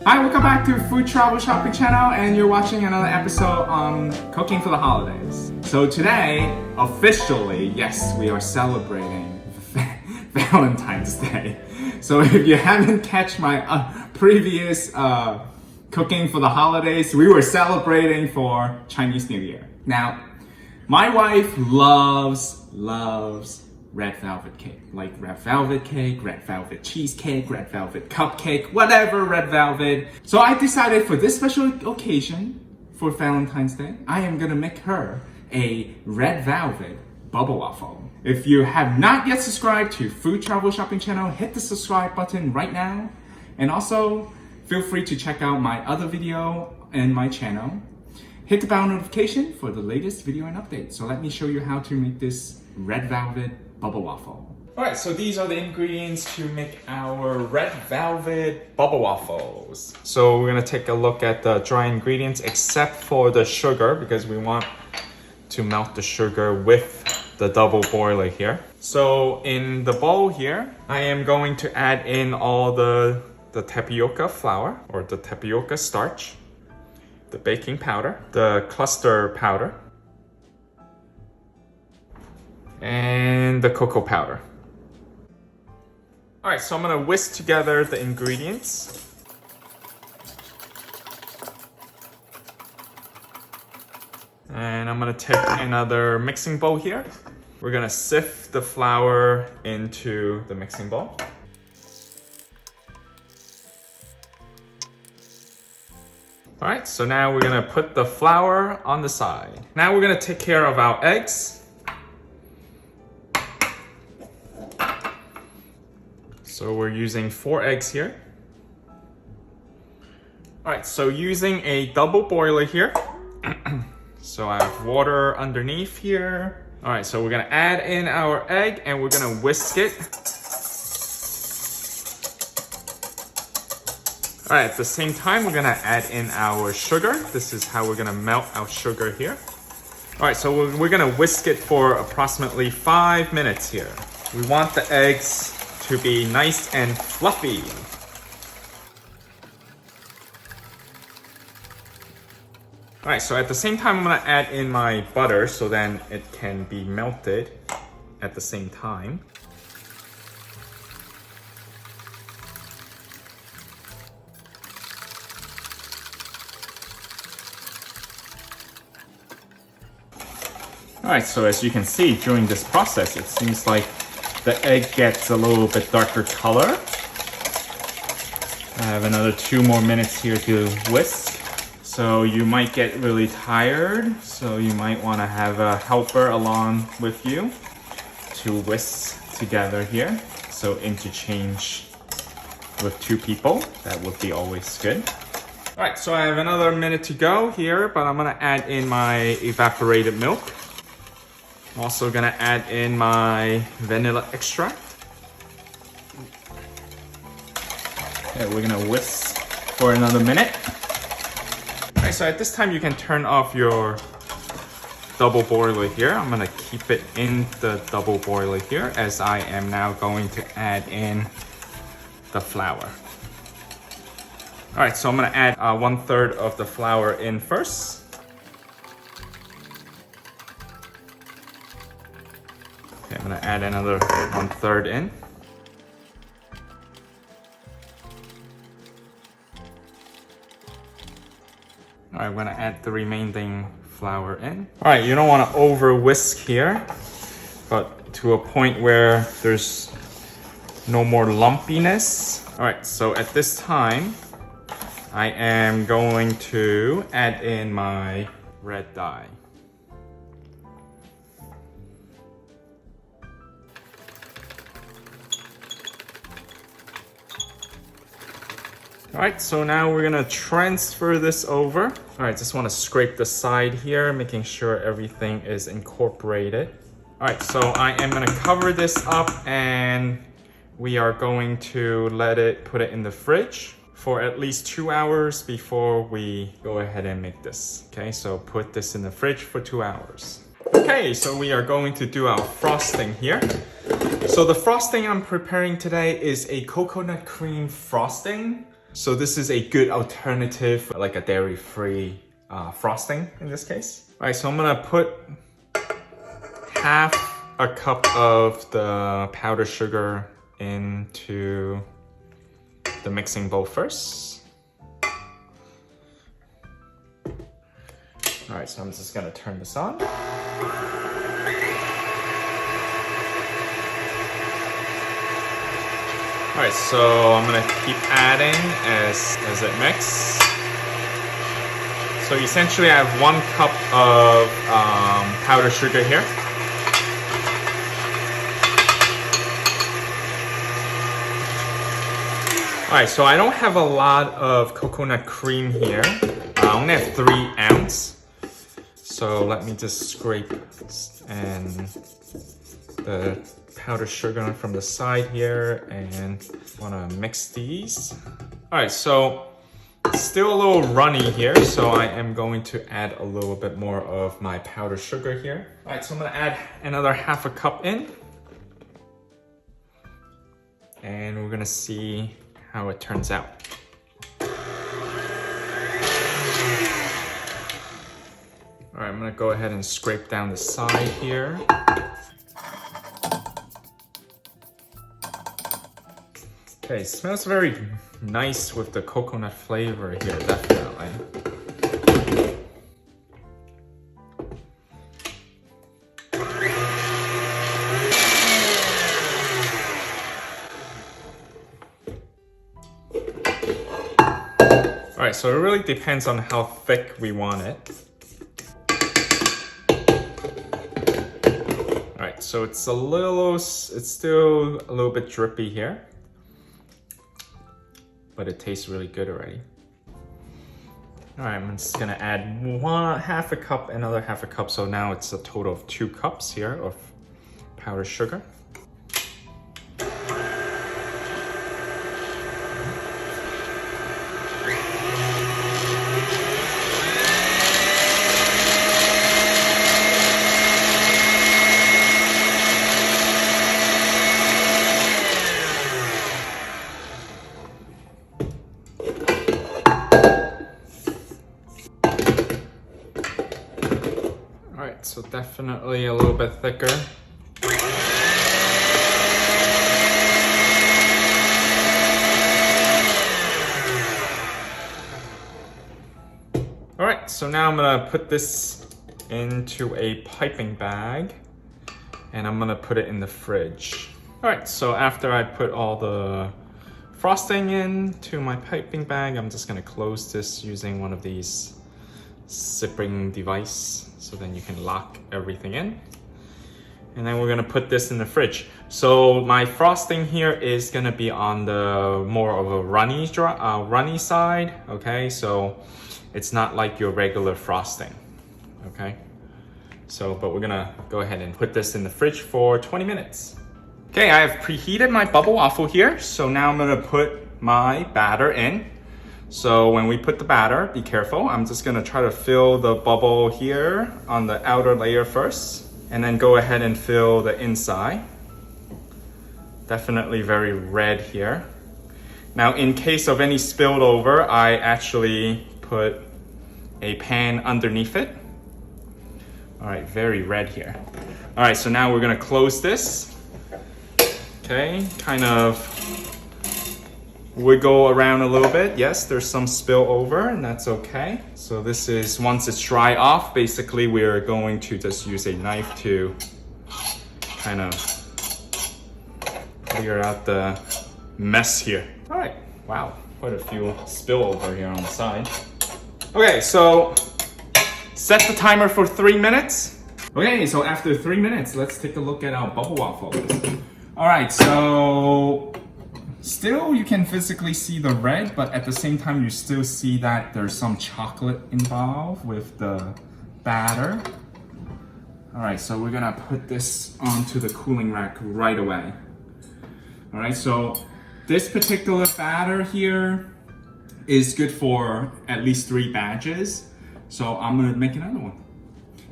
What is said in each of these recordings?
Hi, welcome back to Food Travel Shopping Channel, and you're watching another episode on cooking for the holidays. So today, officially, yes, we are celebrating Valentine's Day. So if you haven't catch my previous cooking for the holidays, we were celebrating for Chinese New Year. Now, my wife loves red velvet cake. Like red velvet cake, red velvet cheesecake, red velvet cupcake, whatever red velvet. So I decided for this special occasion, for Valentine's Day, I am gonna make her a red velvet bubble waffle. If you have not yet subscribed to Food Travel Shopping Channel, hit the subscribe button right now. And also, feel free to check out my other video in my channel. Hit the bell notification for the latest video and update. So let me show you how to make this red velvet bubble waffle. Alright, so these are the ingredients to make our red velvet bubble waffles. So we're gonna take a look at the dry ingredients except for the sugar because we want to melt the sugar with the double boiler here. So in the bowl here, I am going to add in all the tapioca flour or the tapioca starch, the baking powder, the cluster powder, and the cocoa powder. All right, so I'm gonna whisk together the ingredients. And I'm gonna take another mixing bowl here. We're gonna sift the flour into the mixing bowl. All right, so now we're gonna put the flour on the side. Now we're gonna take care of our eggs. So we're using 4 eggs here. All right, so using a double boiler here. So I have water underneath here. All right, so we're gonna add in our egg and we're gonna whisk it. All right, at the same time, we're gonna add in our sugar. This is how we're gonna melt our sugar here. All right, so we're gonna whisk it for approximately 5 minutes here. We want the eggs to be nice and fluffy. All right, so at the same time, I'm gonna add in my butter so then it can be melted at the same time. All right, so as you can see during this process, it seems like the egg gets a little bit darker color. I have another 2 more minutes here to whisk. So you might get really tired, so you might want to have a helper along with you to whisk together here. So interchange with 2 people, that would be always good. All right, so I have another minute to go here, but I'm gonna add in my evaporated milk. I'm also gonna add in my vanilla extract. Okay, we're gonna whisk for another minute. All right, so at this time you can turn off your double boiler here. I'm gonna keep it in the double boiler here as I am now going to add in the flour. All right, so I'm gonna add 1/3 of the flour in first. I'm gonna add another 1/3 in. All right, I'm gonna add the remaining flour in. All right, you don't wanna over whisk here, but to a point where there's no more lumpiness. All right, so at this time, I am going to add in my red dye. All right, so now we're gonna transfer this over. All right, just wanna scrape the side here, making sure everything is incorporated. All right, so I am gonna cover this up and we are going to put it in the fridge for at least 2 hours before we go ahead and make this. Okay, so put this in the fridge for 2 hours. Okay, so we are going to do our frosting here. So the frosting I'm preparing today is a coconut cream frosting. So this is a good alternative, like a dairy-free frosting in this case. All right, so I'm gonna put half a cup of the powdered sugar into the mixing bowl first. All right, so I'm just gonna turn this on. All right, so I'm gonna keep adding as it mixes. So essentially I have 1 cup of powdered sugar here. All right, so I don't have a lot of coconut cream here. I only have 3 ounces. So let me just scrape and the powdered sugar from the side here, and wanna mix these. All right, so it's still a little runny here, so I am going to add a little bit more of my powdered sugar here. All right, so I'm gonna add another half a cup in, and we're gonna see how it turns out. All right, I'm gonna go ahead and scrape down the side here. Okay, smells very nice with the coconut flavor here, definitely. All right, so it really depends on how thick we want it. All right, so it's still a little bit drippy here, but it tastes really good already. All right, I'm just gonna add half a cup, another half a cup, so now it's a total of 2 cups here of powdered sugar. Alright, so definitely a little bit thicker. Alright, so now I'm gonna put this into a piping bag and I'm gonna put it in the fridge. Alright, so after I put all the frosting into my piping bag, I'm just gonna close this using one of these zipping device, so then you can lock everything in. And then we're gonna put this in the fridge. So my frosting here is gonna be on the more of a runny side, okay? So it's not like your regular frosting, okay? So, but we're gonna go ahead and put this in the fridge for 20 minutes. Okay, I have preheated my bubble waffle here. So now I'm gonna put my batter in. So when we put the batter, be careful. I'm just gonna try to fill the bubble here on the outer layer first, and then go ahead and fill the inside. Definitely very red here. Now, in case of any spilled over, I actually put a pan underneath it. All right, very red here. All right, so now we're gonna close this. Okay, kind of wiggle around a little bit. Yes, there's some spill over, and that's okay. So this is, once it's dry off, basically we're going to just use a knife to kind of clear out the mess here. All right, wow, quite a few spill over here on the side. Okay, so set the timer for 3 minutes. Okay, so after 3 minutes, let's take a look at our bubble waffle. All right, so still, you can physically see the red, but at the same time, you still see that there's some chocolate involved with the batter. All right, so we're gonna put this onto the cooling rack right away. All right, so this particular batter here is good for at least 3 batches. So I'm gonna make another one.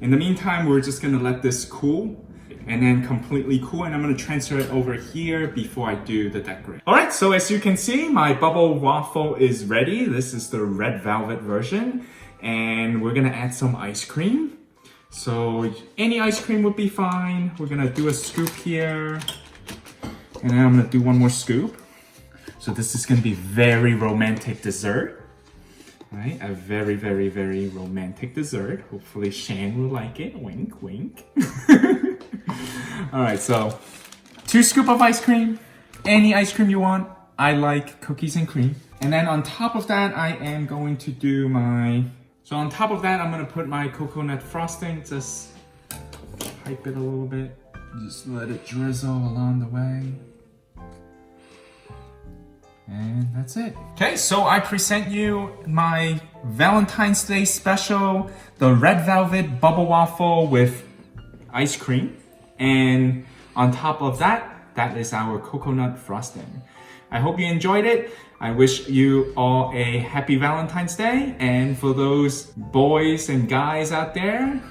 In the meantime, we're just gonna let this cool. and then completely cool, and I'm gonna transfer it over here before I do the decorate. All right, so as you can see, my bubble waffle is ready. This is the red velvet version, and we're gonna add some ice cream. So any ice cream would be fine. We're gonna do a scoop here, and then I'm gonna do one more scoop. So this is gonna be very romantic dessert. Right, a very, very, very romantic dessert. Hopefully Shane will like it. Wink, wink. All right, so 2 scoops of ice cream. Any ice cream you want. I like cookies and cream. And then on top of that, I am going to do so on top of that, I'm gonna put my coconut frosting. Just pipe it a little bit. Just let it drizzle along the way. And that's it. Okay, so I present you my Valentine's Day special, the Red Velvet Bubble Waffle with ice cream. And on top of that, that is our coconut frosting. I hope you enjoyed it. I wish you all a happy Valentine's Day. And for those boys and guys out there,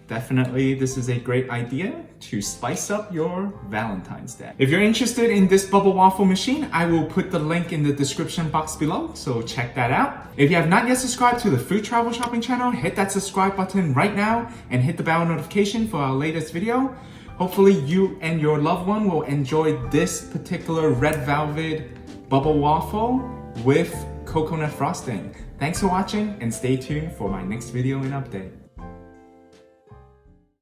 definitely this is a great idea to spice up your Valentine's Day. If you're interested in this bubble waffle machine, I will put the link in the description box below, so check that out. If you have not yet subscribed to the Food Travel Shopping channel, hit that subscribe button right now and hit the bell notification for our latest video. Hopefully you and your loved one will enjoy this particular red velvet bubble waffle with coconut frosting. Thanks for watching and stay tuned for my next video and update.